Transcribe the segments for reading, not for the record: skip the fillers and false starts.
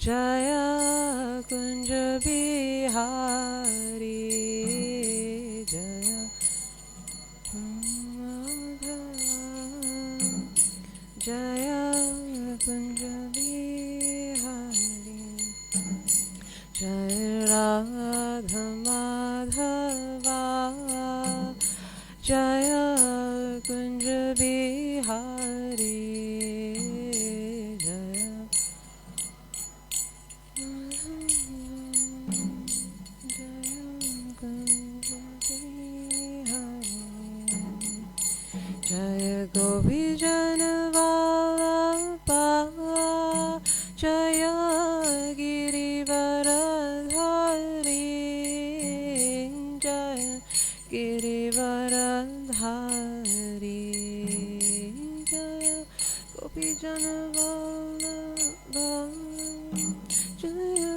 Jaya Kunja Bihari Jaya Jaya Kunja Bihari Jaya Radha Madhava Jaya Kunja Bihari Jaya Gopi Janavallabha Jaya Girivaradhari Jaya Girivaradhari Jaya Gopi Janavallabha Jaya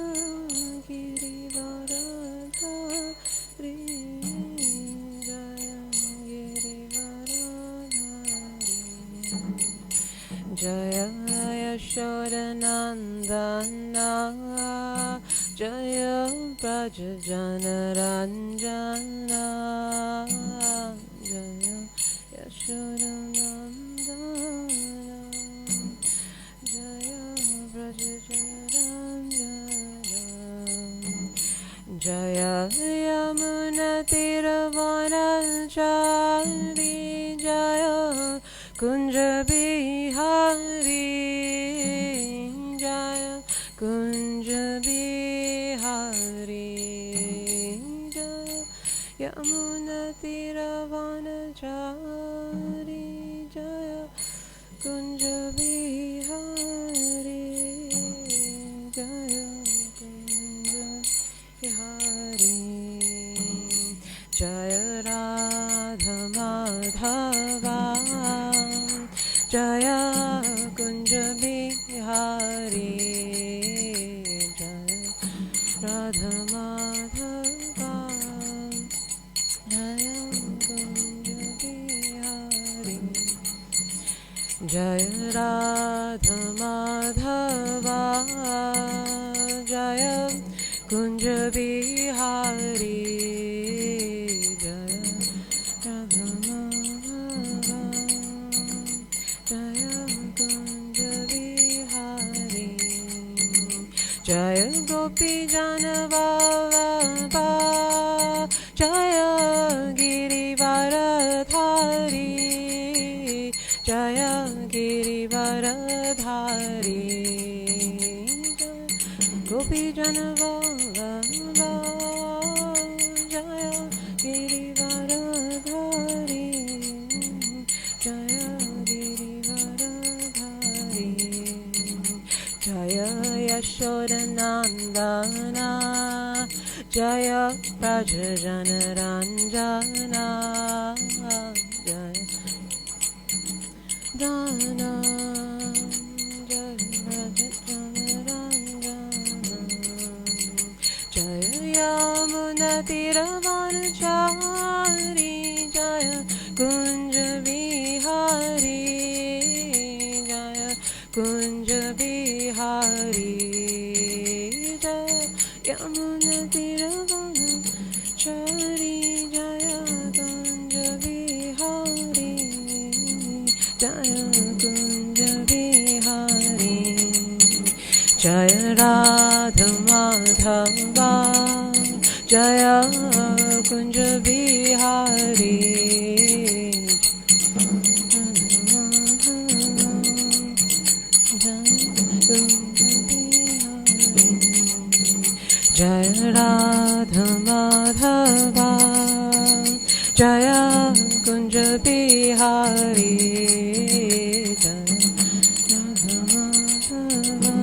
Girivaradhari Jaya Yashodanandana Jaya Brajajanaranjana Jaya Yashodanandana Jaya Brajajanaranjana Jaya Yamunatiravanachari Jaya Kunja Bihari Jaya Kunja Bihari Jaya Yamunatiravanachari Jaya Kunja Bihari Jaya Kunja Bihari Jaya Radha Madhava Jaya Kunja Bihari Jaya Radha Madhava Jaya Kunja Bihari Jaya Radha Madhava Jaya Kunja Bihari Jaya Radha Madhava Jaya Kunja Bihari Jaya Gopi Janavallabha Jaya Girivaradhari Jaya Girivaradhari Gopi Janavallabha Jaya Girivaradhari Jaya Girivaradhari Jaya Yashodanandana Jaya Brajajanaranjana Jaya Dana Jaya Brajajanaranjana Jaya Yamunatiravanachari Jaya Kunja Bihari Jaya Kunja Bihari Jaya Yamunatiravanachari Jaya Kunja Bihari Jaya Kunja Bihari Jaya Radha Madhava Jaya Kunja Bihari Jaya Radha Madhava Jaya Kunja Bihari Jaya Radha Madhava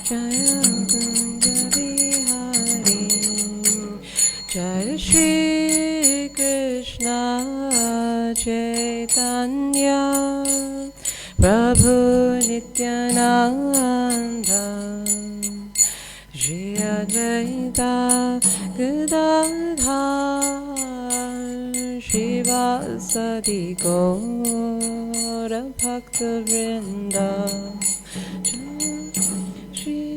Jaya Kunja Bihari Jaya Shri Krishna Chaitanya Prabhu Nityananda Shri Advaita Gadadhar Shivasadi Gaura Bhakta Vrinda Shri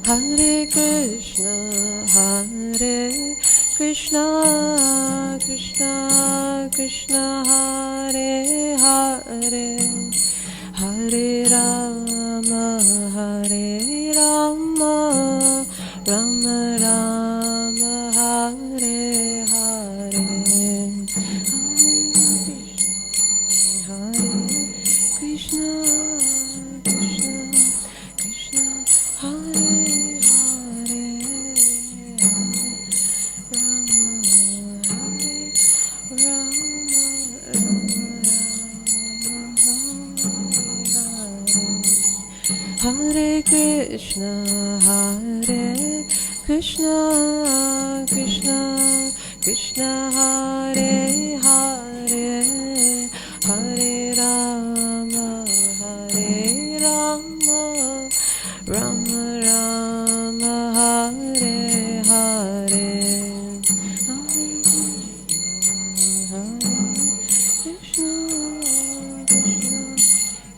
Hare Krishna, Hare Krishna, Krishna Krishna, Hare Hare, Hare Rama, Hare Rama, Rama Rama, Hare Hare, Hare Krishna, Krishna Krishna, Hare Hare, Hare Krishna, Hare Krishna, Krishna Krishna, Hare Hare, Hare Rama, Hare Rama, Rama Rama, Hare Hare, Hare Krishna, Krishna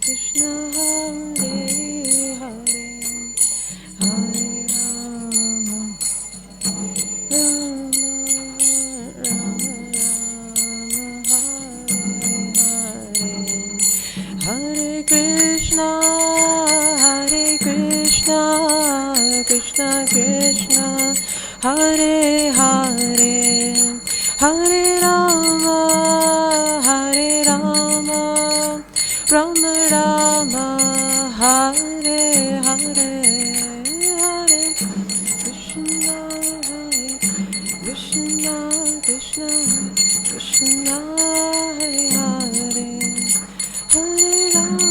Krishna, Hare Hare, Hare Rama, Rama Rama, Hare Krishna, Krishna Krishna, Hare Hare, Hare Rama, Rama Rama, Hare Hare, Hare Krishna, Krishna Krishna, Krishna Hare Hare, Hare Rama,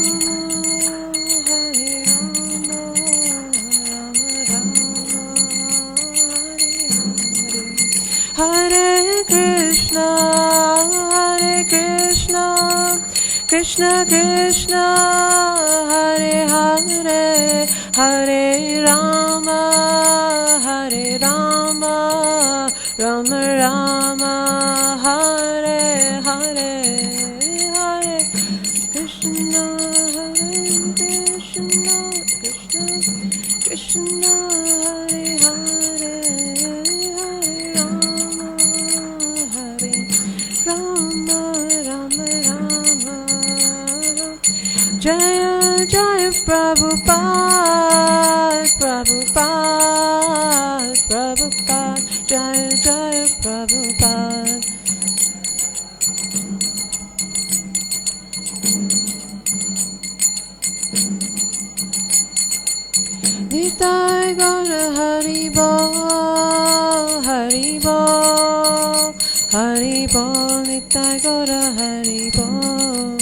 Hare Krishna, Krishna Krishna, Hare Hare, Hare Rama, Rama Rama, Hare Hare, Hare Krishna, Krishna Krishna, Hare Hare, Hare Rama, Rama Rama, Jaya Jaya Prabhupada, Prabhupada, Prabhupada, Jaya Jaya Prabhupada. Nitai Gaura Hari Bol, Hari Bol, Hari Bol, Nitai Gaura Hari Bol.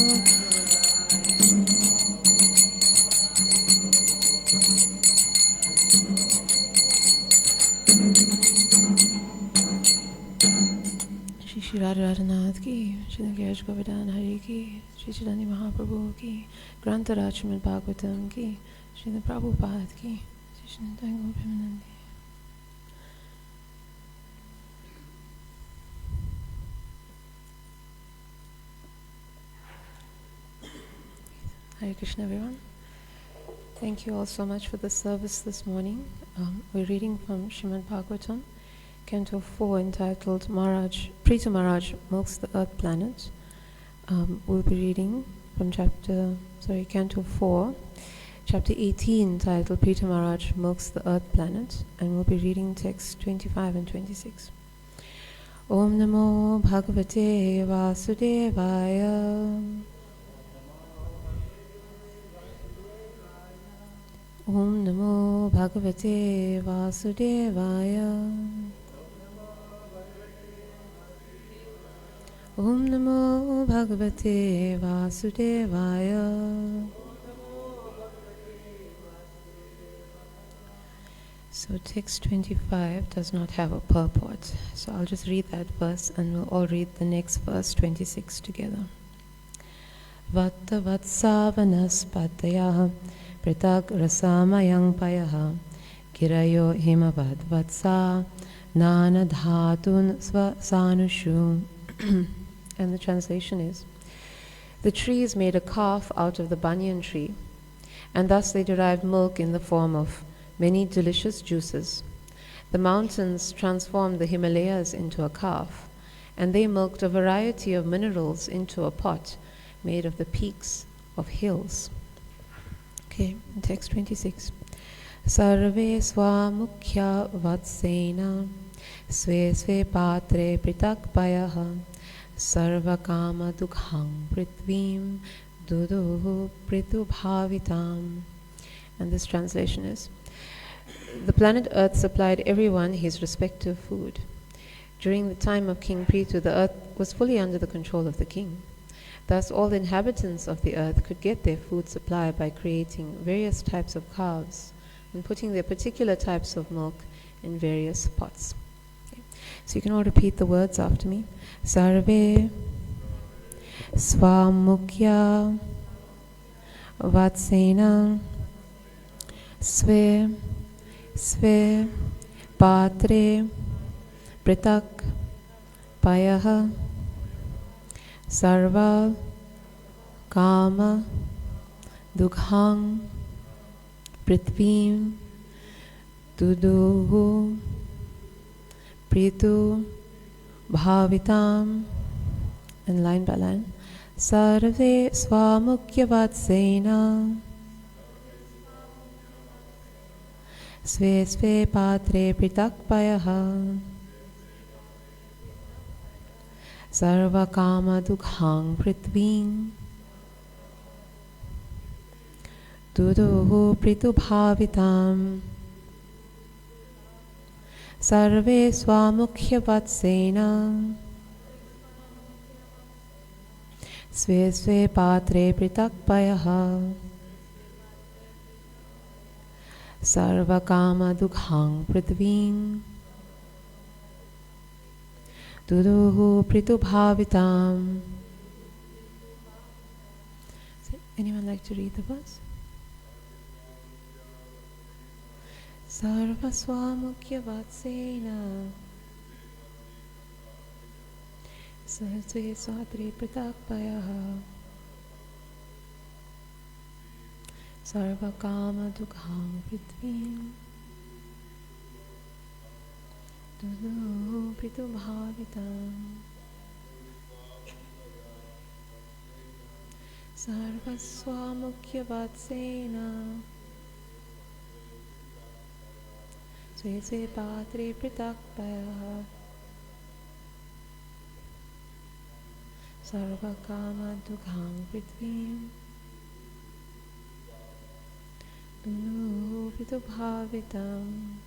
Shri Radha Radhanath ki, Shri Nagash Govardhan Hari ki, Shri Chaitanya Mahaprabhu ki, Grantaraj Srimad Bhagavatam ki, Shri Prabhupada ki, Shri Nityananda Premanandi. Hare Krishna, everyone. Thank you all so much for the service this morning. We're reading from Srimad Bhagavatam, Canto 4, entitled Prithu Maharaj Milks the Earth Planet. We'll be reading from Canto 4, Chapter 18, titled Prithu Maharaj Milks the Earth Planet, and we'll be reading texts 25 and 26. Om Namo Bhagavate Vasudevaya. Om Namo Bhagavate Vasudevaya. Om Namo Bhagavate Vasudevaya. So text 25 does not have a purport. So I'll just read that verse and we'll all read the next verse 26 together. Vatta vatsa vanaspatayah pritag rasamayang payaha girayo himavad vatsa Nana dhatun svasanushu. And the translation is, the trees made a calf out of the banyan tree, and thus they derived milk in the form of many delicious juices. The mountains transformed the Himalayas into a calf, and they milked a variety of minerals into a pot made of the peaks of hills. Okay, text 26. Sarve swamukhya vatsena sve sve patre pritakpayaha sarva kama dukhang prithvim duduhu pritubhavitam. And this translation is, the planet Earth supplied everyone his respective food. During the time of King Prithu, the earth was fully under the control of the king. Thus, all the inhabitants of the earth could get their food supply by creating various types of calves and putting their particular types of milk in various pots. Okay. So you can all repeat the words after me. Sarve Swamukya Vatsena Sve Sve Patre Pritak Payaha Sarva Kama Dukhang Prithvim Duduhu Pritu Bhavitam. And line by line. Sarve Swamukya Vatsena Sve Sve Patre Pritakpayaha Sarva Kama Dukhang Prithvim Duduhu Pritubhavitam. Sarve Swamukhya Vatsena Sve Sve Patre Pritakpayaha Sarva Kama Dukhang Prithvim Duduhu Pritubhavitam. Anyone like to read the verse? Sarva Swamukhya Vatsena Sarve Svatri Pritakpayaha Sarva Kama Dukhang Prithvim Dudu Pritubhavitam. Sarva Swamukhya Vatsena Sve Sve Patre Pritakpayaha Sarva Kama Dukhang Prithvim Dudu Pritubhavitam.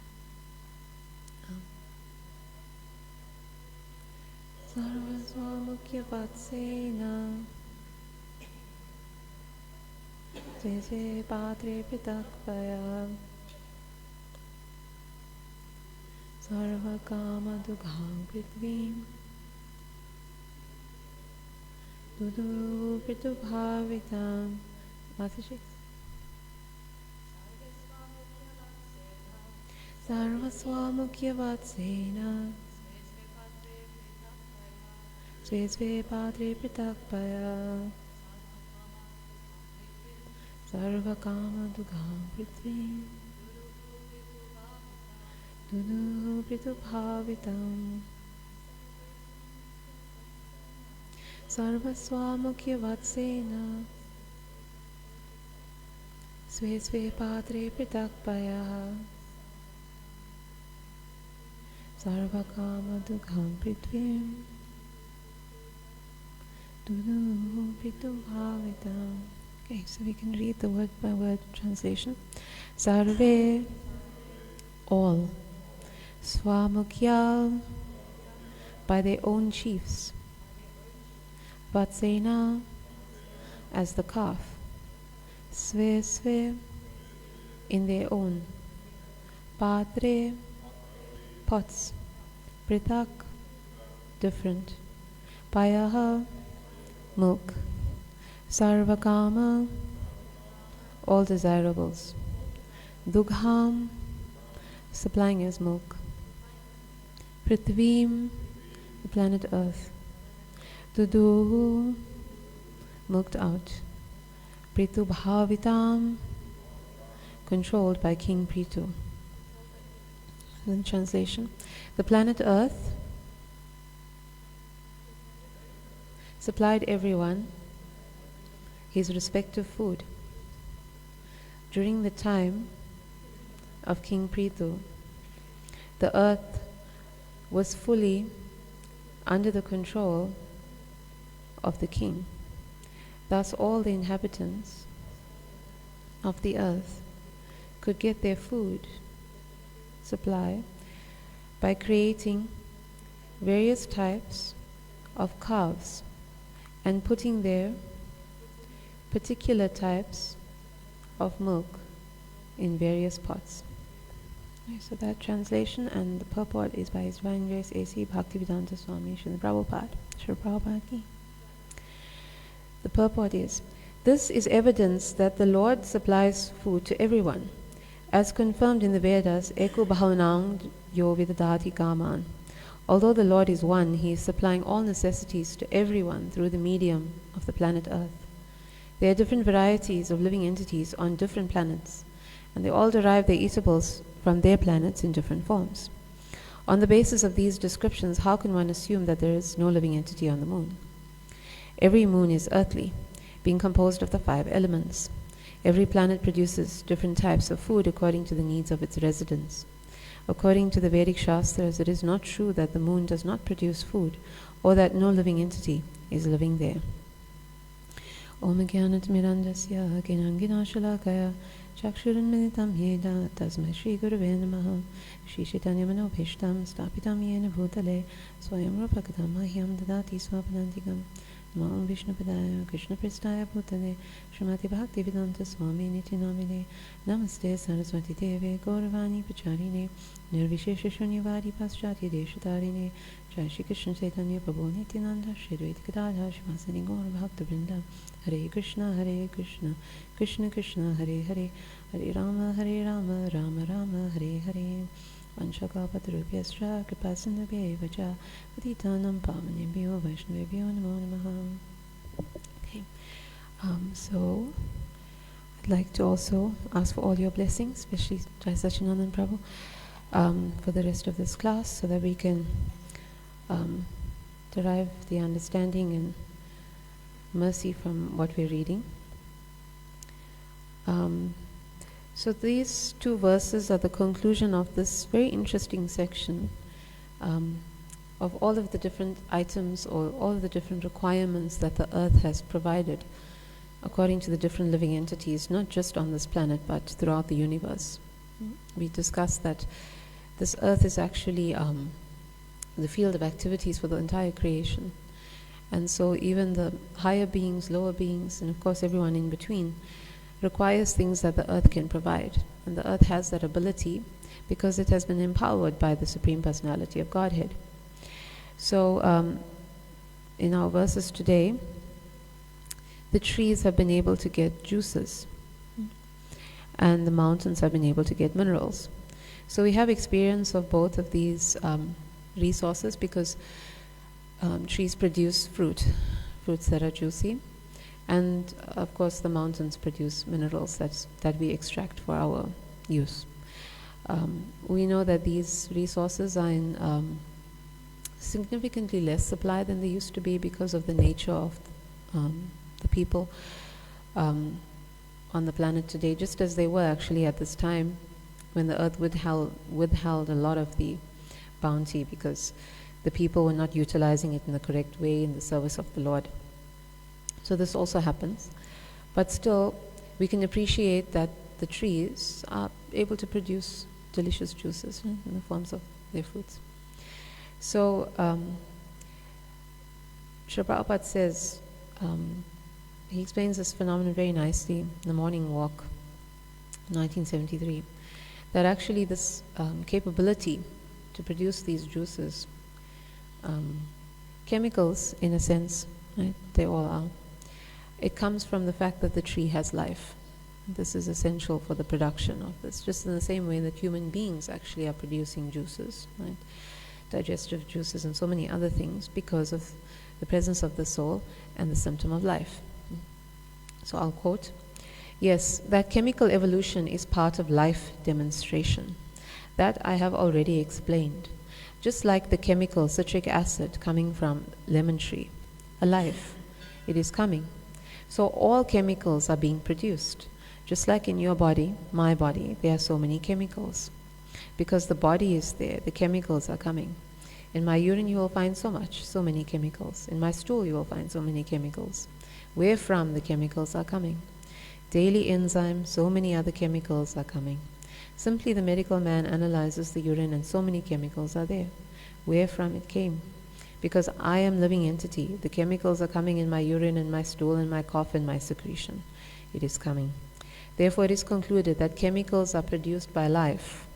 Sarva Swamukhya Vatsena Sve Sve Patre Pritakpayaha Sarva Kama Dukhang Prithvim Dudu Pritubhavitam. Mataji. Sarva Swamukhya Vatsena Sve Sve Patre Pritakpayaha Sarva Kama Dukhang Prithvim Dudu Pritubhavitam. Sarva Swamukhya Vatsena Sve Sve Patre Pritakpayaha Sarva Kama Dukhang Prithvim Dudu Pritubhavitam. Okay, so we can read the word by word translation. Sarve, all. Swamukhya, by their own chiefs. Vatsena, as the calf. Sve Sve, in their own. Patre, pots. Pritak, different. Payaha, milk. Sarvakama, all desirables. Dugham, supplying as milk. Prithvim, the planet Earth. Dudu, milked out. Pritu Bhavitam, controlled by King Pritu. In translation, the planet Earth supplied everyone his respective food. During the time of King Pritu, the earth was fully under the control of the king. Thus all the inhabitants of the earth could get their food supply by creating various types of calves and putting there particular types of milk in various pots. So that translation and the purport is by His Divine Grace A.C. Bhaktivedanta Swami Srila Prabhupada. Srila Prabhupada ki. The purport is, this is evidence that the Lord supplies food to everyone, as confirmed in the Vedas, Eko Bhavanang Yo Vidadati Kaman. Although the Lord is one, He is supplying all necessities to everyone through the medium of the planet Earth. There are different varieties of living entities on different planets, and they all derive their eatables from their planets in different forms. On the basis of these descriptions, how can one assume that there is no living entity on the moon? Every moon is earthly, being composed of the 5 elements. Every planet produces different types of food according to the needs of its residents. According to the Vedic Shastras, it is not true that the moon does not produce food, or that no living entity is living there. Om Gyanat Mirandasya Ginangina Shalakaya Chakshuranminitam Yeda Tasmai Shri Gurave Namaha Shri Chaitanya Manobhishtam Stapitam Yena Bhutale Swayam Rupakadam Mahyam Dadati Swapanantikam Namo Om Vishnupadaya Krishna Prestaya Bhutale Srimati Bhaktivedanta Swami Niti Namine Namaste Saraswati Deve Gauravani Pacharine Nirvishesha Shunyavadi Paschatya Deshatarine Jai Shri Krishna Chaitanya Prabhu Nityananda Shri Dvaita Gadadhar Shivasani Gaura Bhakta Vrinda Hare Krishna Krishna Krishna Hare Hare Hare Rama Rama Rama Hare Hare Vanshakapatarubhyascha Kripasindhabhye Vacha Patitanam Pavanebhyo Vaishnavebhyo Namo Namaha. Okay, so I'd like to also ask for all your blessings, especially Jai Sachinandan Prabhu, for the rest of this class, so that we can derive the understanding and mercy from what we're reading. So these 2 verses are the conclusion of this very interesting section of all of the different items or all of the different requirements that the earth has provided according to the different living entities, not just on this planet but throughout the universe. We discussed that this earth is actually the field of activities for the entire creation. And so even the higher beings, lower beings, and of course everyone in between requires things that the earth can provide. And the earth has that ability because it has been empowered by the Supreme Personality of Godhead. So in our verses today, the trees have been able to get juices and the mountains have been able to get minerals. So we have experience of both of these resources because trees produce fruits that are juicy, and of course the mountains produce minerals that we extract for our use. We know that these resources are in significantly less supply than they used to be because of the nature of the people on the planet today, just as they were actually at this time when the earth withheld a lot of the bounty because the people were not utilizing it in the correct way in the service of the Lord. So this also happens. But still, we can appreciate that the trees are able to produce delicious juices in the forms of their fruits. So, Srila Prabhupada says, he explains this phenomenon very nicely in the Morning Walk, 1973, that actually this capability to produce these juices, chemicals in a sense, right, they all are, it comes from the fact that the tree has life. This is essential for the production of this, just in the same way that human beings actually are producing juices, right? digestive juices, and so many other things because of the presence of the soul and the symptom of life. So I'll quote, "Yes, that chemical evolution is part of life demonstration. That I have already explained. Just like the chemical citric acid coming from lemon tree, alive, it is coming. So all chemicals are being produced. Just like in your body, my body, there are so many chemicals. Because the body is there, the chemicals are coming. In my urine you will find so many chemicals. In my stool you will find so many chemicals. Where from the chemicals are coming? Daily enzymes, so many other chemicals are coming. Simply the medical man analyzes the urine and so many chemicals are there. Where from it came? Because I am living entity. The chemicals are coming in my urine, in my stool, in my cough, in my secretion. It is coming. Therefore it is concluded that chemicals are produced by life.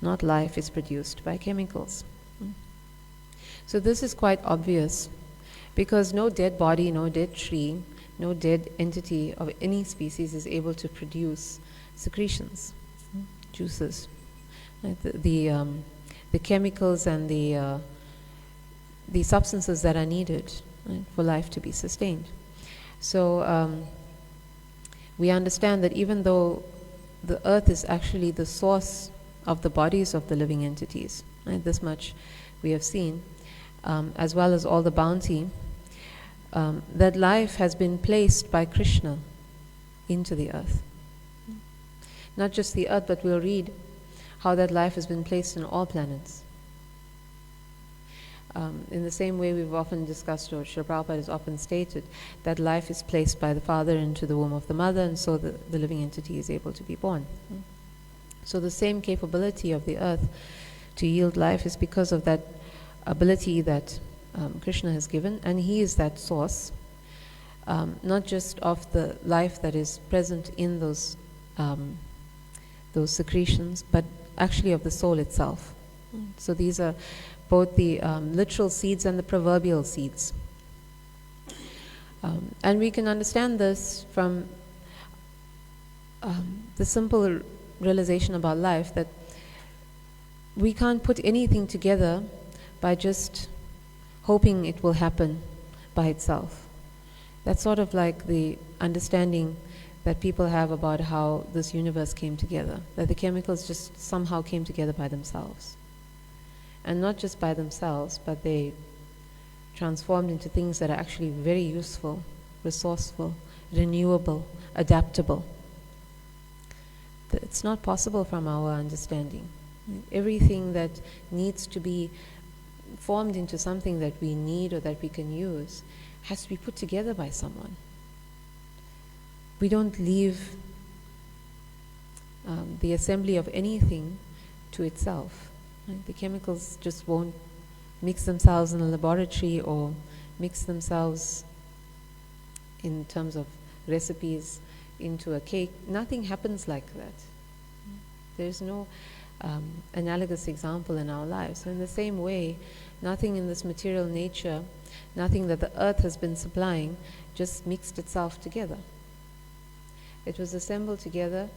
Not life is produced by chemicals." So this is quite obvious, because no dead body, no dead tree, no dead entity of any species is able to produce secretions, juices. Right? The chemicals and the substances that are needed, right, for life to be sustained. So we understand that even though the earth is actually the source of the bodies of the living entities, right, this much we have seen, as well as all the bounty, that life has been placed by Krishna into the earth. Not just the earth, but we'll read how that life has been placed in all planets. In the same way we've often discussed, or Srila Prabhupada has often stated, that life is placed by the father into the womb of the mother, and so the living entity is able to be born. So the same capability of the earth to yield life is because of that ability that Krishna has given, and he is that source, not just of the life that is present in those secretions, but actually of the soul itself. So these are both the literal seeds and the proverbial seeds. And we can understand this from the simple realization about life, that we can't put anything together by just hoping it will happen by itself. That's sort of like the understanding that people have about how this universe came together, that the chemicals just somehow came together by themselves. And not just by themselves, but they transformed into things that are actually very useful, resourceful, renewable, adaptable. It's not possible from our understanding. Everything that needs to be formed into something that we need or that we can use has to be put together by someone. We don't leave the assembly of anything to itself. Right? The chemicals just won't mix themselves in a laboratory or mix themselves in terms of recipes into a cake. Nothing happens like that. There's no analogous example in our lives. So in the same way, nothing in this material nature, nothing that the earth has been supplying, just mixed itself together. It was assembled together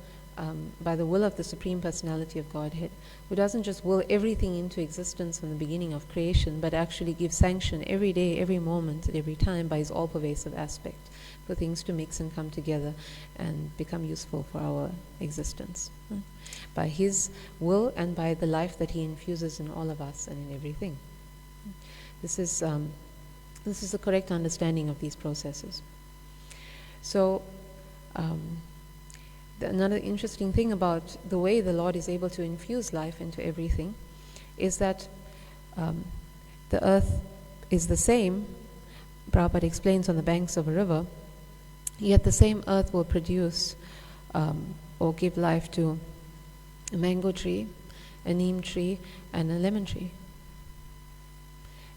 by the will of the Supreme Personality of Godhead, who doesn't just will everything into existence from the beginning of creation, but actually gives sanction every day, every moment, every time by his all-pervasive aspect for things to mix and come together and become useful for our existence. By his will and by the life that he infuses in all of us and in everything. This is the correct understanding of these processes. So, another interesting thing about the way the Lord is able to infuse life into everything is that the earth is the same. Prabhupada explains, on the banks of a river, yet the same earth will produce or give life to a mango tree, a neem tree, and a lemon tree.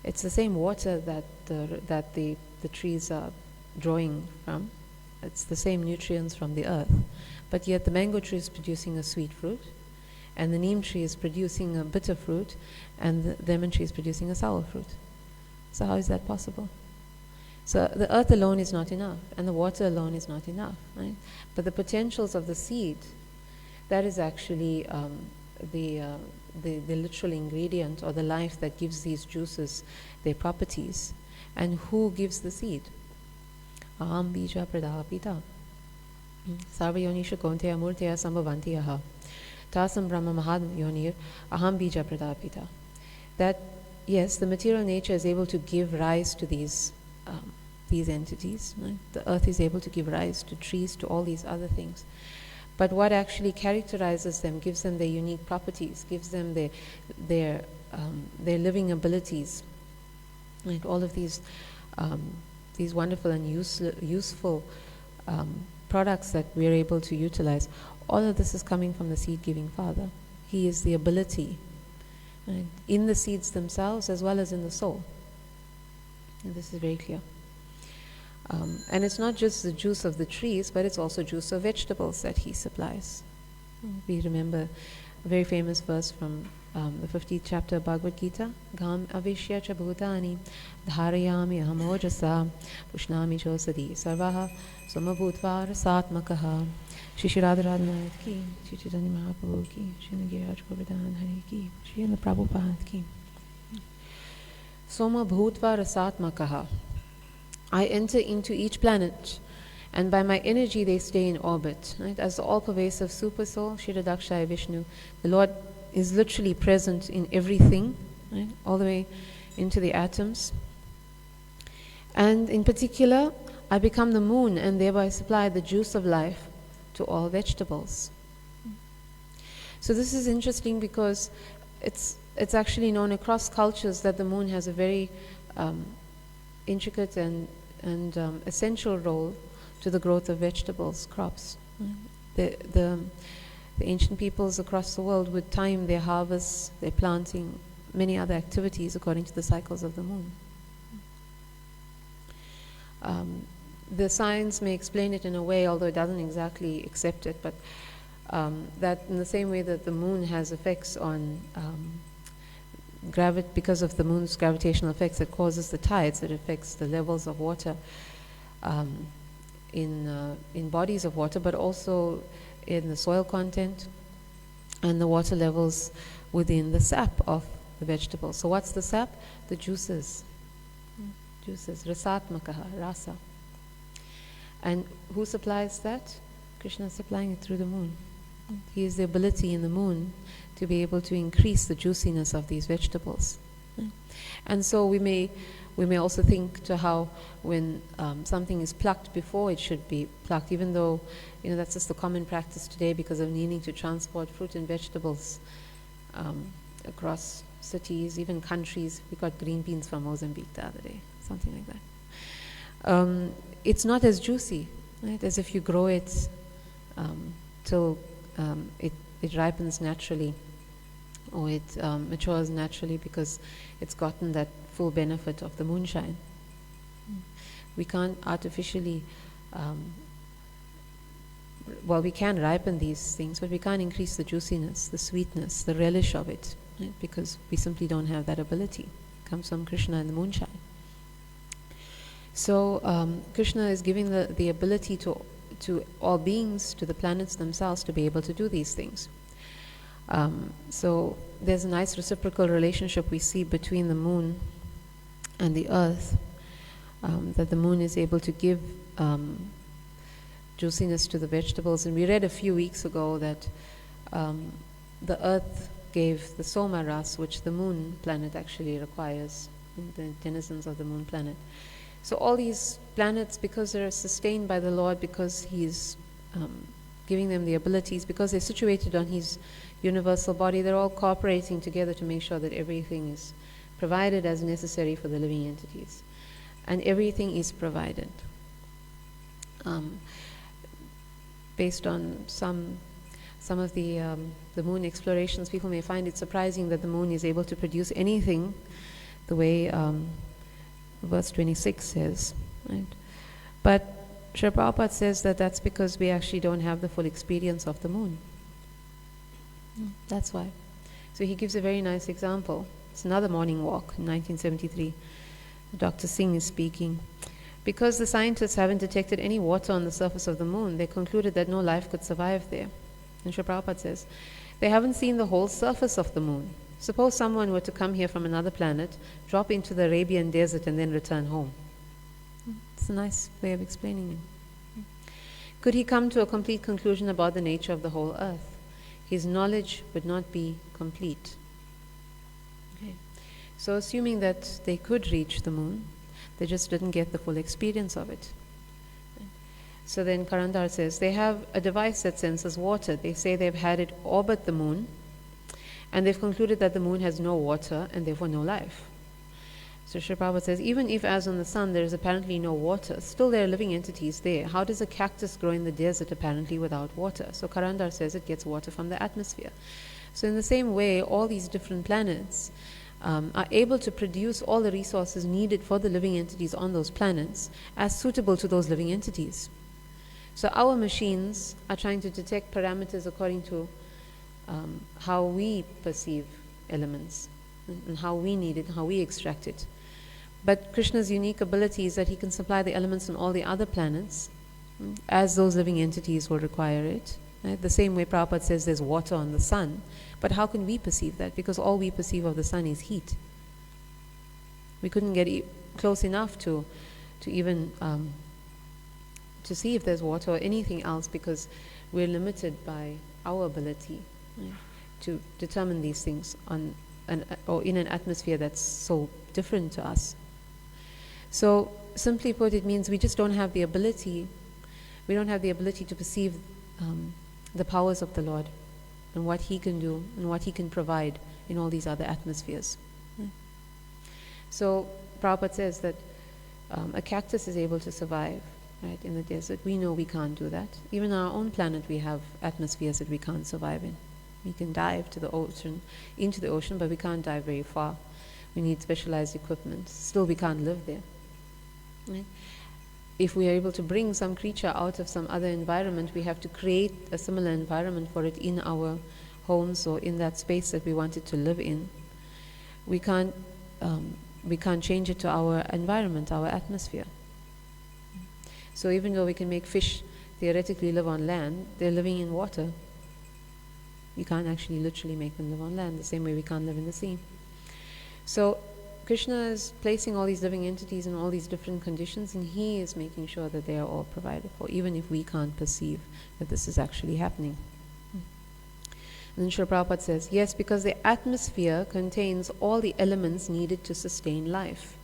It's the same water that the trees are drawing from. It's the same nutrients from the earth. But yet the mango tree is producing a sweet fruit, and the neem tree is producing a bitter fruit, and the lemon tree is producing a sour fruit. So how is that possible? So the earth alone is not enough, and the water alone is not enough, right? But the potentials of the seed, that is actually the the literal ingredient or the life that gives these juices their properties. And who gives the seed? Aham bija pradapita. Sarvayonisha konteya murteya sambhavanti aha. Tasam brahma mahad yonir aham bija pradapita. That, yes, the material nature is able to give rise to these entities. Right? The earth is able to give rise to trees, to all these other things. But what actually characterizes them, gives them their unique properties, gives them their living abilities, like all of these wonderful and useful products that we are able to utilize. All of this is coming from the seed-giving Father. He is the ability, right, in the seeds themselves as well as in the soul. And this is very clear. And it's not just the juice of the trees, but it's also juice of vegetables that he supplies. We remember a very famous verse from the 50th chapter of Bhagavad Gita. Gam avishya cha bhutani dharayami aham ojasa pushnami josadi sarvaha somabhutva rasatmakaha. Shri Radharadhanayat ki, Shri Chaitanya Mahaprabhu ki, Shri Nagiraj Govardhan Hari ki, Shri Prabhupada ki. Soma bhutva rasatmakaha. I enter into each planet, and by my energy they stay in orbit. Right? As the all-pervasive super soul, Shiradakshaya Vishnu, the Lord is literally present in everything, right? All the way into the atoms. And in particular, I become the moon and thereby supply the juice of life to all vegetables. So this is interesting because it's actually known across cultures that the moon has a very intricate and essential role to the growth of vegetables, crops. The ancient peoples across the world would time their harvests, their planting, many other activities according to the cycles of the moon. The science may explain it in a way, although it doesn't exactly accept it, but that in the same way that the moon has effects on because of the moon's gravitational effects, it causes the tides, it affects the levels of water in bodies of water, but also in the soil content and the water levels within the sap of the vegetables. So what's the sap? The juices. Juices, rasatmakaha, rasa. And who supplies that? Krishna is supplying it through the moon. He is the ability in the moon to be able to increase the juiciness of these vegetables. And so we may also think to how when something is plucked before it should be plucked, even though that's just the common practice today because of needing to transport fruit and vegetables across cities, even countries. We got green beans from Mozambique the other day, something like that. It's not as juicy, right, as if you grow it till it ripens naturally, or it matures naturally because it's gotten that full benefit of the moonshine. We can't artificially, we can ripen these things, but we can't increase the juiciness, the sweetness, the relish of it, right? Because we simply don't have that ability. It comes from Krishna and the moonshine. So Krishna is giving the ability to all beings, to the planets themselves, to be able to do these things. So there's a nice reciprocal relationship we see between the moon and the earth, that the moon is able to give juiciness to the vegetables. And we read a few weeks ago that the earth gave the soma ras, which the moon planet actually requires, the denizens of the moon planet. So all these planets, because they're sustained by the Lord, because He's giving them the abilities, because they're situated on His universal body, they're all cooperating together to make sure that everything is provided as necessary for the living entities. And everything is provided. Based on some of the moon explorations, people may find it surprising that the moon is able to produce anything the way verse 26 says, right? But Srila Prabhupada says that that's because we actually don't have the full experience of the moon. That's why. So he gives a very nice example. It's another morning walk in 1973. Dr. Singh is speaking. Because the scientists haven't detected any water on the surface of the moon, they concluded that no life could survive there. And Srila Prabhupada says, They haven't seen the whole surface of the moon. Suppose someone were to come here from another planet, drop into the Arabian desert, and then return home. It's a nice way of explaining it. Could he come to a complete conclusion about the nature of the whole earth? His knowledge would not be complete. Okay. So assuming that they could reach the moon, they just didn't get the full experience of it. So then Karandar says, they have a device that senses water. They say they've had it orbit the moon, and they've concluded that the moon has no water and therefore no life. So Sri Prabhupada says, even if as on the sun there is apparently no water, still there are living entities there. How does a cactus grow in the desert apparently without water? So Karandar says it gets water from the atmosphere. So in the same way, all these different planets are able to produce all the resources needed for the living entities on those planets as suitable to those living entities. So our machines are trying to detect parameters according to how we perceive elements and how we need it, how we extract it. But Krishna's unique ability is that he can supply the elements on all the other planets as those living entities will require it. Right? The same way Prabhupada says there's water on the sun. But how can we perceive that? Because all we perceive of the sun is heat. We couldn't get close enough to even to see if there's water or anything else, because we're limited by our ability to determine these things or in an atmosphere that's so different to us. So simply put, it means we just don't have the ability. We don't have the ability to perceive the powers of the Lord and what He can do and what He can provide in all these other atmospheres. So Prabhupada says that a cactus is able to survive, right, in the desert. We know we can't do that. Even on our own planet, we have atmospheres that we can't survive in. We can dive to the ocean, into the ocean, but we can't dive very far. We need specialized equipment. Still, we can't live there. Right? If we are able to bring some creature out of some other environment, we have to create a similar environment for it in our homes or in that space that we want it to live in. We can't change it to our environment, our atmosphere. So even though we can make fish theoretically live on land, they're living in water. You can't actually literally make them live on land, the same way we can't live in the sea. So Krishna is placing all these living entities in all these different conditions, and He is making sure that they are all provided for, even if we can't perceive that this is actually happening. And then Srila Prabhupada says, yes, because the atmosphere contains all the elements needed to sustain life.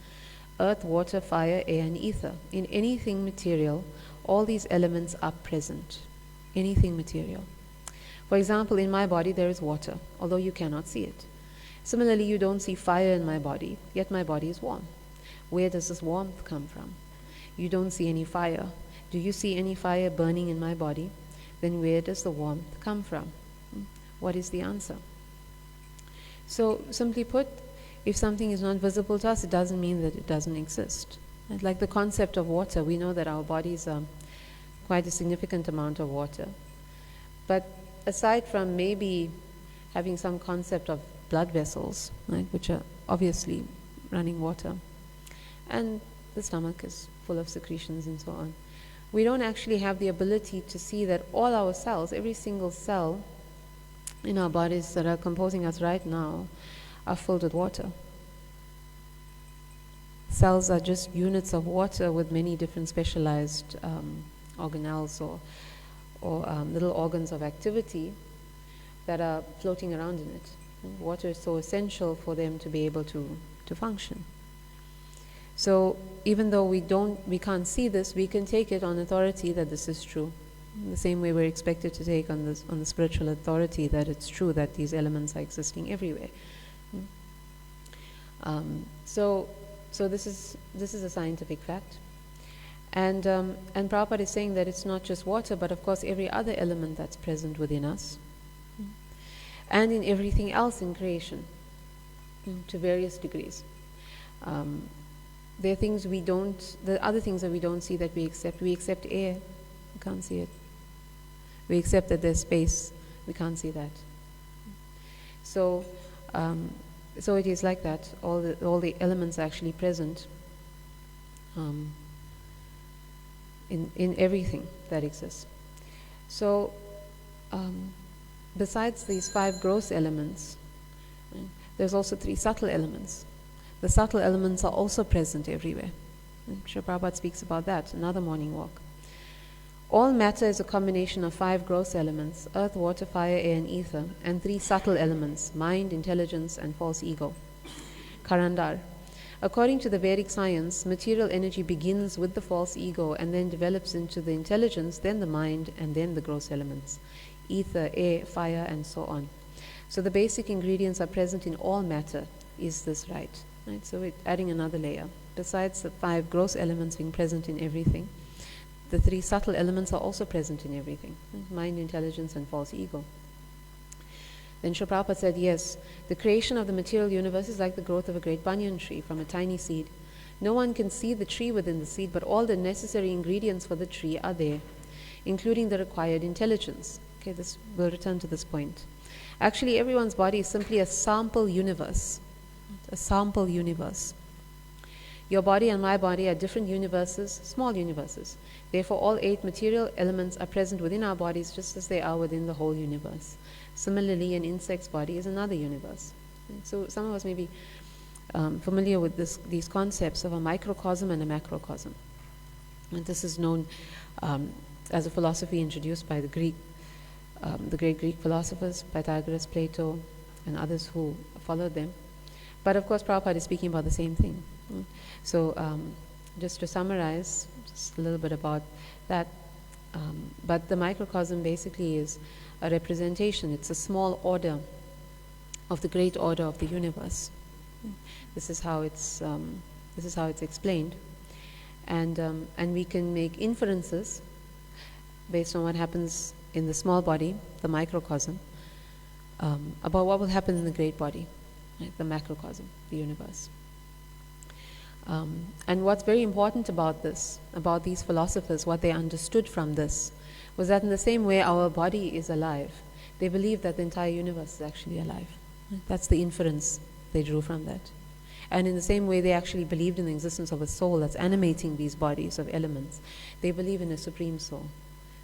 Earth, water, fire, air, and ether. In anything material, all these elements are present. Anything material. For example, in my body there is water, although you cannot see it. Similarly, you don't see fire in my body, yet my body is warm. Where does this warmth come from? You don't see any fire. Do you see any fire burning in my body? Then where does the warmth come from? What is the answer? So, simply put, if something is not visible to us, it doesn't mean that it doesn't exist. And like the concept of water, we know that our bodies are quite a significant amount of water. But aside from maybe having some concept of blood vessels, right, which are obviously running water, and the stomach is full of secretions and so on, we don't actually have the ability to see that all our cells, every single cell in our bodies that are composing us right now, are filled with water. Cells are just units of water with many different specialized organelles or little organs of activity that are floating around in it. And water is so essential for them to be able to function. So even though we can't see this, we can take it on authority that this is true. In the same way we're expected to take on the spiritual authority that it's true that these elements are existing everywhere. So this is a scientific fact. And Prabhupada is saying that it's not just water, but of course every other element that's present within us, and in everything else in creation, to various degrees. There are things the other things that we don't see that we accept. We accept air, we can't see it. We accept that there's space, we can't see that. So it is like that. All the elements are actually present in everything that exists. So besides these 5 gross elements, right, there's also 3 subtle elements. The subtle elements are also present everywhere. Srila Prabhupada speaks about that, another morning walk. All matter is a combination of 5 gross elements, earth, water, fire, air, and ether, and 3 subtle elements, mind, intelligence, and false ego, Karandar. According to the Vedic science, material energy begins with the false ego and then develops into the intelligence, then the mind, and then the gross elements, ether, air, fire, and so on. So the basic ingredients are present in all matter. Is this right? So we're adding another layer. Besides the 5 gross elements being present in everything, the 3 subtle elements are also present in everything, mind, intelligence, and false ego. Then Srila Prabhupada said, yes, the creation of the material universe is like the growth of a great banyan tree from a tiny seed. No one can see the tree within the seed, but all the necessary ingredients for the tree are there, including the required intelligence. Okay, we'll return to this point. Actually, everyone's body is simply a sample universe. A sample universe. Your body and my body are different universes, small universes. Therefore, all 8 material elements are present within our bodies just as they are within the whole universe. Similarly, an insect's body is another universe. So some of us may be familiar with these concepts of a microcosm and a macrocosm. And this is known as a philosophy introduced by the great Greek philosophers, Pythagoras, Plato, and others who followed them. But of course, Prabhupada is speaking about the same thing. So just to summarize, just a little bit about that. But the microcosm basically is a representation. It's a small order of the great order of the universe. This is how it's explained, and we can make inferences based on what happens in the small body, the microcosm, about what will happen in the great body, right, the macrocosm, the universe. And what's very important about this, about these philosophers, what they understood from this, was that in the same way our body is alive, they believe that the entire universe is actually alive. That's the inference they drew from that. And in the same way they actually believed in the existence of a soul that's animating these bodies of elements. They believe in a supreme soul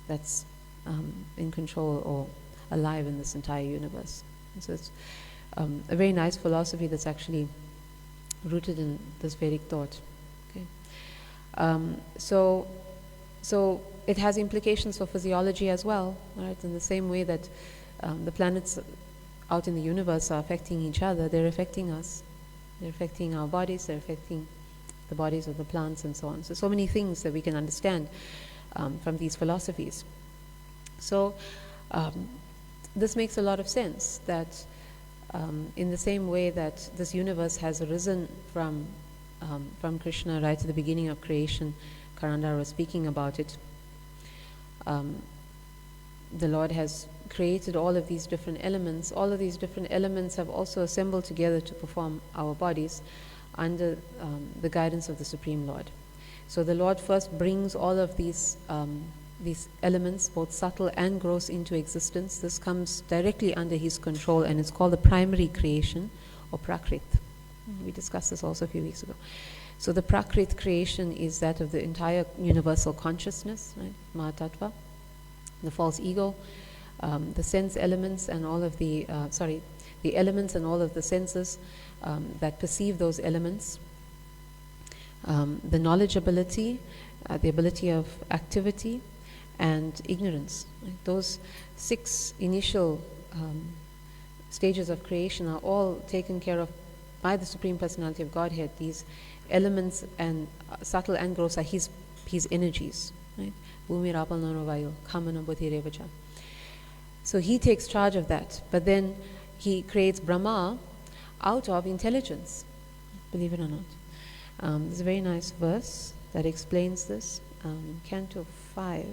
that's in control or alive in this entire universe. And so it's a very nice philosophy that's actually rooted in this Vedic thought. Okay. So it has implications for physiology as well, right? In the same way that the planets out in the universe are affecting each other, they're affecting us. They're affecting our bodies, they're affecting the bodies of the plants and so on. So many things that we can understand from these philosophies. So this makes a lot of sense that in the same way that this universe has arisen from Krishna right at the beginning of creation, Karandar was speaking about it. The Lord has created all of these different elements. All of these different elements have also assembled together to perform our bodies under the guidance of the Supreme Lord. So the Lord first brings all of these elements, both subtle and gross, into existence. This comes directly under His control, and it's called the primary creation, or Prakrit. We discussed this also a few weeks ago. So the Prakrit creation is that of the entire universal consciousness, right? Mahatattva, the false ego, the sense elements and all of the elements and all of the senses that perceive those elements, the knowledge ability, the ability of activity, and ignorance. Right? Those 6 initial stages of creation are all taken care of by the Supreme Personality of Godhead. These elements and subtle and gross are His energies. Right? Bhumi Rapal Nanovayu, Kamana Buddhi Revacha. So He takes charge of that. But then He creates Brahma out of intelligence, believe it or not. There's a very nice verse that explains this. Canto 5,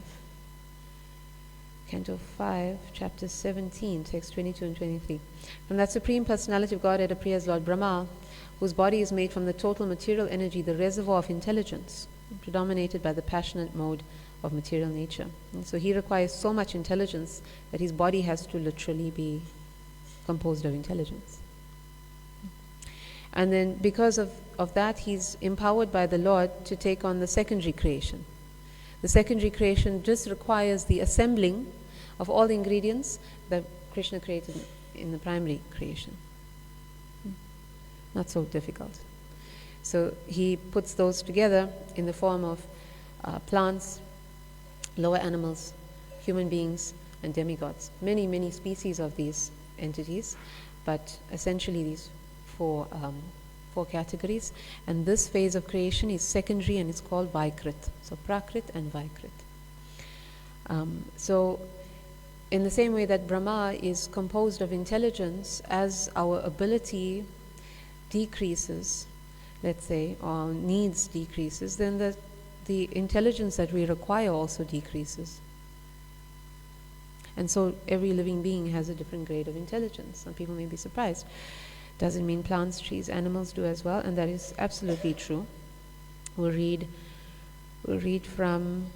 chapter 17, text 22 and 23. From that Supreme Personality of Godhead appears Lord Brahma, whose body is made from the total material energy, the reservoir of intelligence, predominated by the passionate mode of material nature. And so He requires so much intelligence that His body has to literally be composed of intelligence. And then because of that, He's empowered by the Lord to take on the secondary creation. The secondary creation just requires the assembling of all the ingredients that Krishna created in the primary creation. Not so difficult. So he puts those together in the form of plants, lower animals, human beings, and demigods. Many, many species of these entities, but essentially these four categories. And this phase of creation is secondary and it's called Vaikrit. So Prakrit and Vaikrit. So in the same way that Brahma is composed of intelligence, as our ability decreases, let's say, or needs decreases, then the intelligence that we require also decreases. And so every living being has a different grade of intelligence. Some people may be surprised. Doesn't mean plants, trees, animals do as well, and that is absolutely true. We'll read from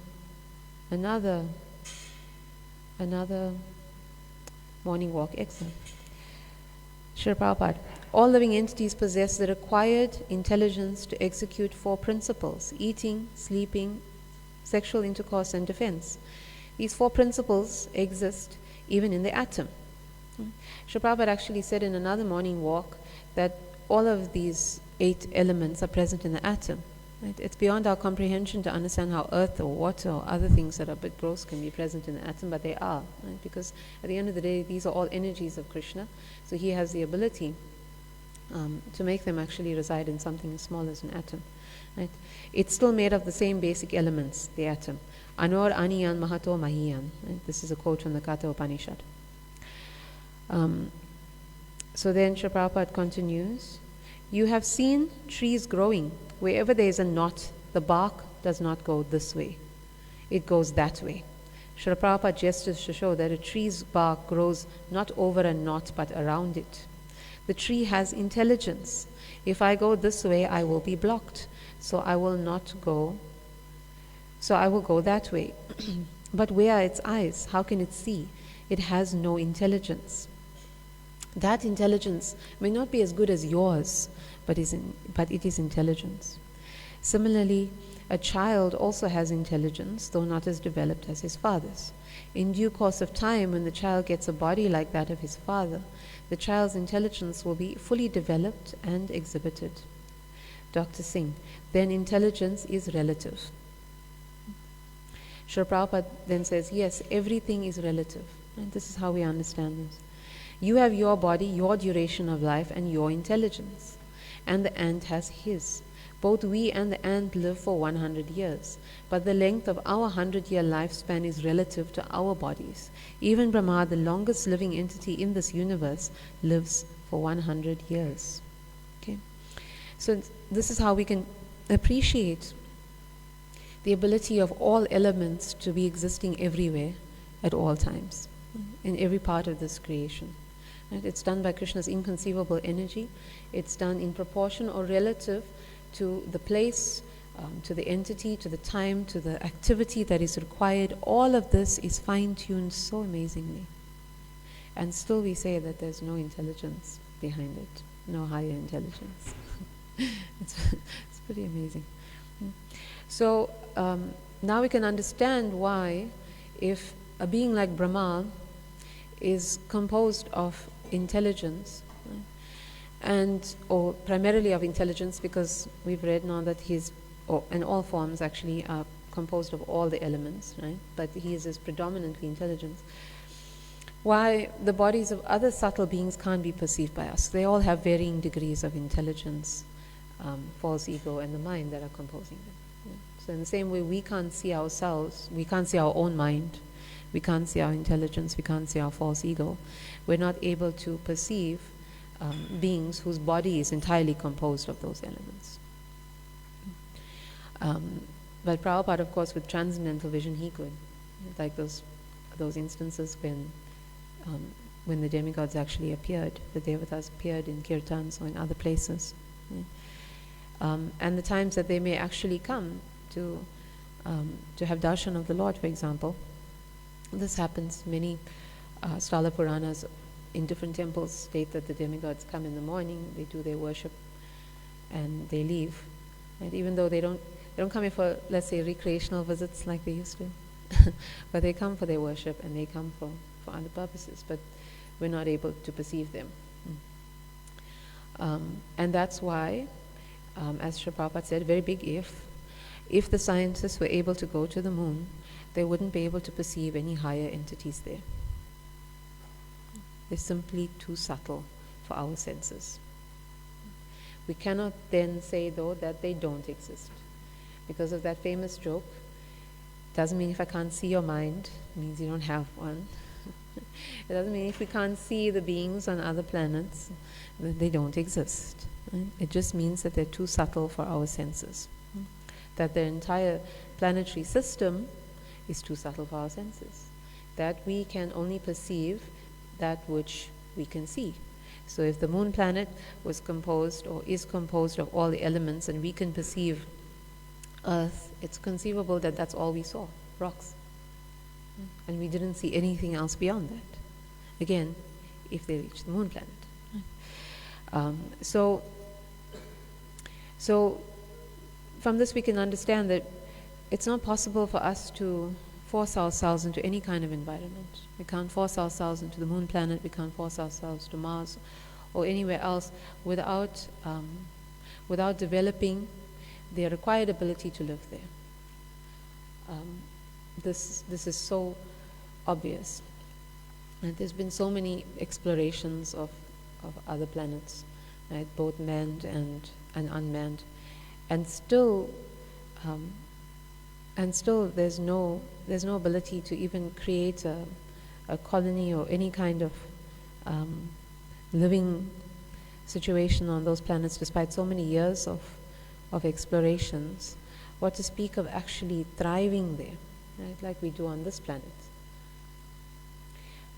another morning walk exam. Srila Prabhupada. All living entities possess the required intelligence to execute 4 principles: eating, sleeping, sexual intercourse, and defense. These 4 principles exist even in the atom. Srila Prabhupada actually said in another morning walk that all of these 8 elements are present in the atom. Right? It's beyond our comprehension to understand how earth or water or other things that are a bit gross can be present in the atom, but they are. Right? Because at the end of the day, these are all energies of Krishna. So he has the ability to make them actually reside in something as small as an atom. Right? It's still made of the same basic elements, the atom. Anor aniyan mahato mahiyan. Right? This is a quote from the Katha Upanishad. So then Srila Prabhupada continues, you have seen trees growing. Wherever there is a knot, the bark does not go this way. It goes that way. Srila Prabhupada gestures to show that a tree's bark grows not over a knot but around it. The tree has intelligence. If I go this way, I will be blocked. So I will go that way. But where are its eyes? How can it see? It has no intelligence. That intelligence may not be as good as yours, but it is intelligence. Similarly, a child also has intelligence, though not as developed as his father's. In due course of time, when the child gets a body like that of his father, the child's intelligence will be fully developed and exhibited. Dr. Singh, then intelligence is relative. Srila Prabhupada then says, yes, everything is relative. And this is how we understand this. You have your body, your duration of life, and your intelligence. And the ant has his. Both we and the ant live for 100 years. But the length of our 100-year lifespan is relative to our bodies. Even Brahma, the longest living entity in this universe, lives for 100 years. Okay? So this is how we can appreciate the ability of all elements to be existing everywhere at all times, in every part of this creation. Right? It's done by Krishna's inconceivable energy. It's done in proportion or relative to the place, to the entity, to the time, to the activity that is required. All of this is fine-tuned so amazingly. And still we say that there's no intelligence behind it, no higher intelligence. It's pretty amazing. So now we can understand why, if a being like Brahma is composed of intelligence, or primarily of intelligence, because we've read now that in all forms actually are composed of all the elements, right? But he is predominantly intelligence. Why the bodies of other subtle beings can't be perceived by us? They all have varying degrees of intelligence, false ego, and the mind that are composing them. So in the same way, we can't see ourselves, we can't see our own mind, we can't see our intelligence, we can't see our false ego. We're not able to perceive beings whose body is entirely composed of those elements. But Prabhupada, of course, with transcendental vision, he could. Like those instances when the demigods actually appeared, the devatas appeared in kirtans or in other places. And the times that they may actually come to have darshan of the Lord, for example. This happens. Many Stala Puranas in different temples state that the demigods come in the morning, they do their worship, and they leave. And even though they don't come here for, let's say, recreational visits like they used to, but they come for their worship and they come for other purposes. But we're not able to perceive them. And that's why, as Srila Prabhupada said, very big if the scientists were able to go to the moon, they wouldn't be able to perceive any higher entities there. They're simply too subtle for our senses. We cannot then say, though, that they don't exist. Because of that famous joke, doesn't mean if I can't see your mind, it means you don't have one. It doesn't mean if we can't see the beings on other planets, that they don't exist. Right? It just means that they're too subtle for our senses. That the entire planetary system is too subtle for our senses. That we can only perceive that which we can see. So if the moon planet was composed or is composed of all the elements and we can perceive Earth, it's conceivable that that's all we saw, rocks. And we didn't see anything else beyond that. Again, if they reach the moon planet. So from this we can understand that it's not possible for us to force ourselves into any kind of environment. We can't force ourselves into the moon planet, we can't force ourselves to Mars or anywhere else without developing the required ability to live there. This is so obvious. And there's been so many explorations of other planets, right, both manned and unmanned, and still there's no ability to even create a colony or any kind of living situation on those planets, despite so many years of explorations. What to speak of actually thriving there, right, like we do on this planet.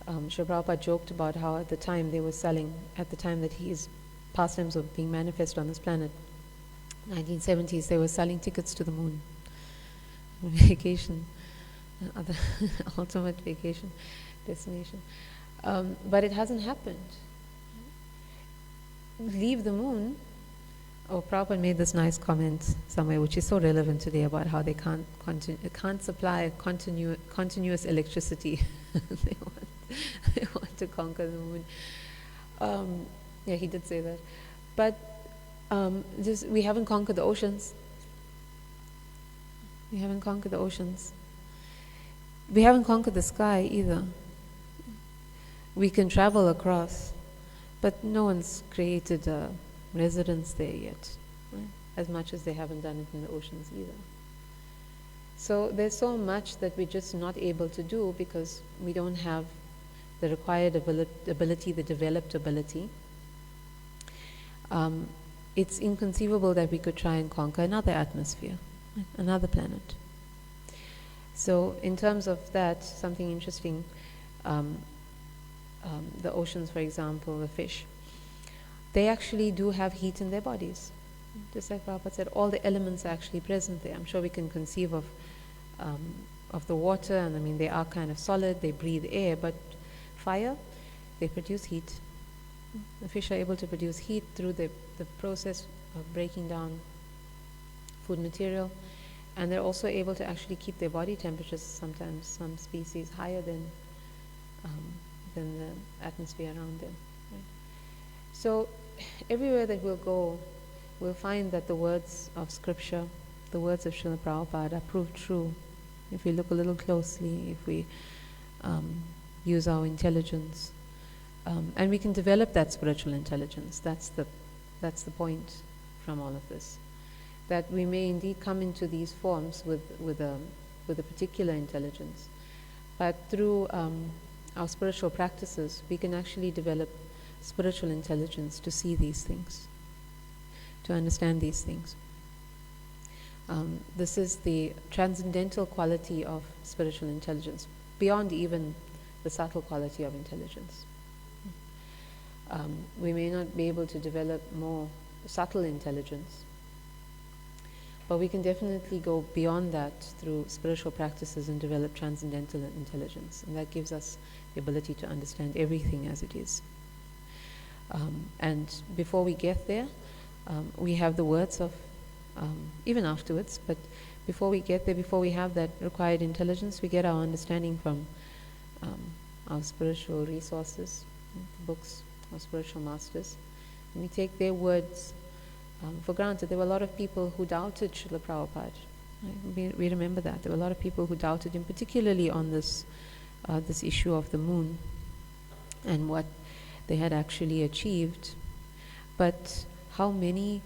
Srila Prabhupada joked about how at the time that his pastimes were being manifest on this planet, 1970s, they were selling tickets to the moon. Vacation, other ultimate vacation destination. But it hasn't happened. Leave the moon. Oh, Prabhupada made this nice comment somewhere, which is so relevant today, about how they can't supply continuous electricity. they want to conquer the moon. Yeah, he did say that. But we haven't conquered the oceans. We haven't conquered the oceans. We haven't conquered the sky either. We can travel across, but no one's created a residence there yet, right? As much as they haven't done it in the oceans either. So there's so much that we're just not able to do because we don't have the required ability, the developed ability. It's inconceivable that we could try and conquer another atmosphere, another planet. So in terms of that, something interesting, the oceans, for example, the fish, they actually do have heat in their bodies. Just like Prabhupada said, all the elements are actually present there. I'm sure we can conceive of the water, and I mean they are kind of solid, they breathe air, but fire, they produce heat. The fish are able to produce heat through the process of breaking down food material, and they're also able to actually keep their body temperatures, sometimes some species, higher than the atmosphere around them. Right? So everywhere that we'll go, we'll find that the words of scripture, the words of Srila Prabhupada are proved true if we look a little closely, if we use our intelligence. And we can develop that spiritual intelligence. That's the point from all of this. That we may indeed come into these forms with a particular intelligence, but through our spiritual practices, we can actually develop spiritual intelligence to see these things, to understand these things. This is the transcendental quality of spiritual intelligence, beyond even the subtle quality of intelligence. We may not be able to develop more subtle intelligence, but we can definitely go beyond that through spiritual practices and develop transcendental intelligence, and that gives us the ability to understand everything as it is. And before we get there, we have the words of, even afterwards, but before we get there, before we have that required intelligence, we get our understanding from our spiritual resources, the books of spiritual masters, and we take their words for granted. There were a lot of people who doubted Srila Prabhupada. Right? We remember that. There were a lot of people who doubted him, particularly on this issue of the moon and what they had actually achieved. But how many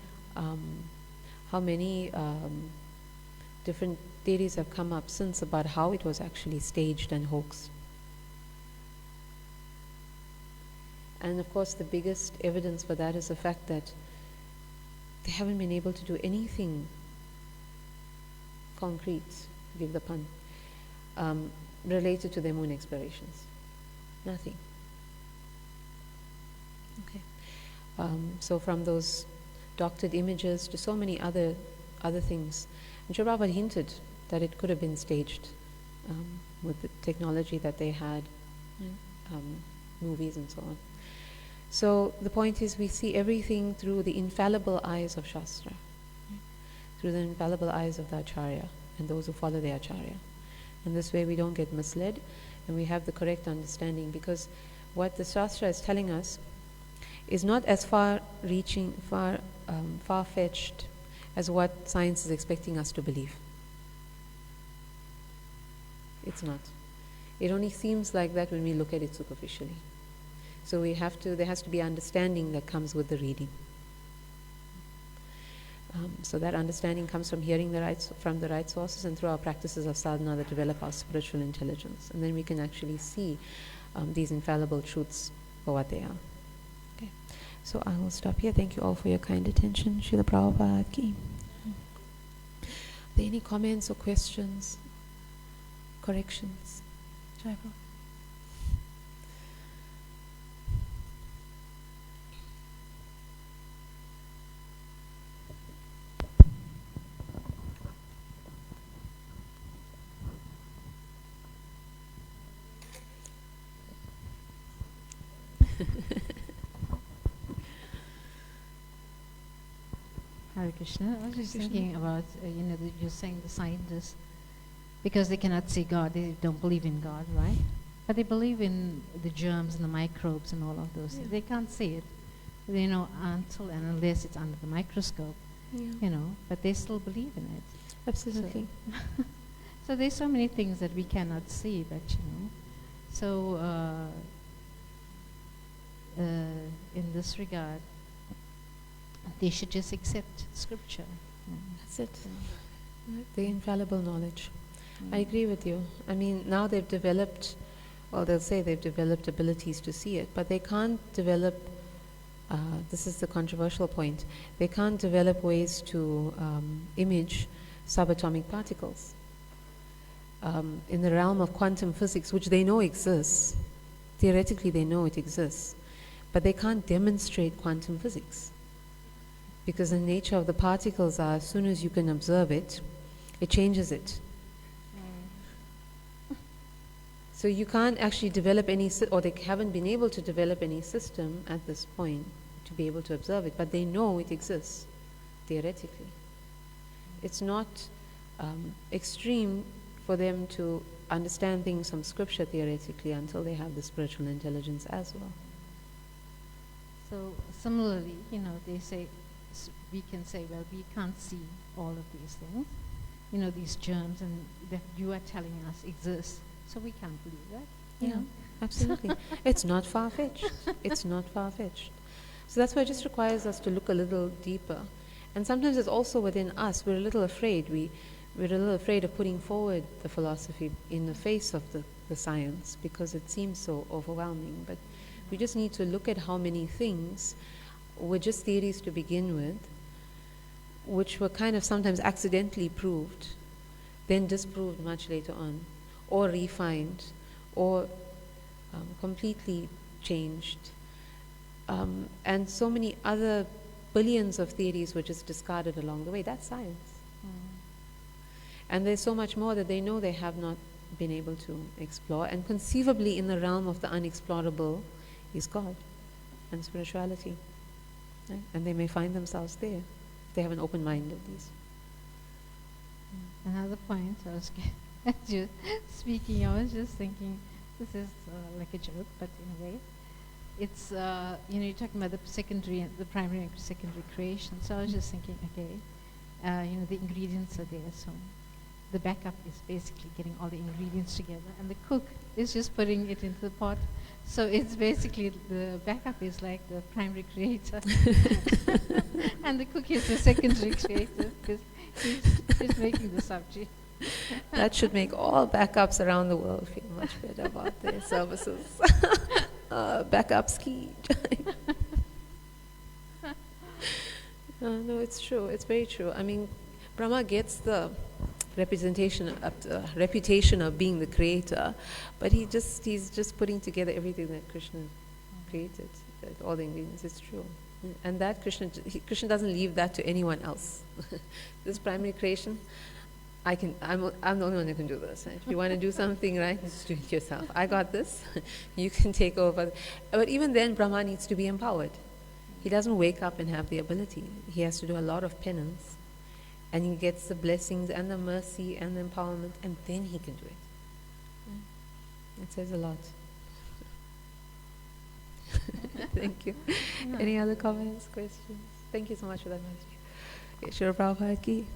different theories have come up since about how it was actually staged and hoaxed. And of course the biggest evidence for that is the fact that they haven't been able to do anything concrete, give the pun, related to their moon explorations. Nothing. Okay. So from those doctored images to so many other things. And Srila Prabhupada hinted that it could have been staged with the technology that they had, movies and so on. So the point is, we see everything through the infallible eyes of Shastra, through the infallible eyes of the Acharya and those who follow the Acharya. And this way we don't get misled and we have the correct understanding, because what the Shastra is telling us is not as far-reaching, far-fetched as what science is expecting us to believe. It's not. It only seems like that when we look at it superficially. So there has to be understanding that comes with the reading. So that understanding comes from hearing from the right sources and through our practices of sadhana that develop our spiritual intelligence. And then we can actually see these infallible truths for what they are. Okay. So I will stop here. Thank you all for your kind attention. Srila Prabhupada ki. Are there any comments or questions, corrections? Jai Prabhupada. Hare Krishna. I was just thinking about, you're saying the scientists, because they cannot see God, they don't believe in God, right? But they believe in the germs and the microbes and all of those things. They can't see it, until and unless it's under the microscope, but they still believe in it. Absolutely. So there's so many things that we cannot see, but so in this regard, they should just accept scripture. That's it. The infallible knowledge. I agree with you. I mean, now they've developed, they'll say they've developed abilities to see it, but they can't develop, this is the controversial point, they can't develop ways to image subatomic particles. In the realm of quantum physics, which they know exists, theoretically they know it exists, but they can't demonstrate quantum physics. Because the nature of the particles are, as soon as you can observe it, it changes it. So you can't actually develop any, or they haven't been able to develop any system at this point to be able to observe it, but they know it exists, theoretically. It's not extreme for them to understand things from scripture theoretically until they have the spiritual intelligence as well. So similarly, they say, we can say, well, we can't see all of these things, these germs, and that you are telling us exist, so we can't believe that. Yeah, absolutely. It's not far-fetched. It's not far-fetched. So that's why it just requires us to look a little deeper. And sometimes it's also within us. We're a little afraid. We're a little afraid of putting forward the philosophy in the face of the science, because it seems so overwhelming. But we just need to look at how many things were just theories to begin with, which were kind of sometimes accidentally proved, then disproved much later on, or refined, or completely changed. And so many other billions of theories were just discarded along the way. That's science. And there's so much more that they know they have not been able to explore. And conceivably in the realm of the unexplorable is God and spirituality. Right? And they may find themselves there if they have an open mind at least. Another point, as you're speaking, I was just thinking, this is like a joke, but in a way, it's, you're talking about the secondary, and the primary and secondary creation. So I was just thinking, okay, the ingredients are there, so the backup is basically getting all the ingredients together, and the cook is just putting it into the pot. So it's basically the backup is like the primary creator, and the cook is the secondary creator because he's making the sabji. That should make all backups around the world feel much better about their services. Backups key. No, it's true. It's very true. I mean, Brahma gets the reputation of being the creator, but he's just putting together everything that Krishna created, all the ingredients. It's true, and that Krishna doesn't leave that to anyone else. This primary creation, I'm the only one who can do this. Right? If you want to do something right, just do it yourself. I got this. You can take over. But even then, Brahma needs to be empowered. He doesn't wake up and have the ability. He has to do a lot of penance. And he gets the blessings and the mercy and the empowerment, and then he can do it. It says a lot. Thank you. Any other comments, questions? Thank you so much for that, Maharaj. Okay, Srila Prabhupada ki.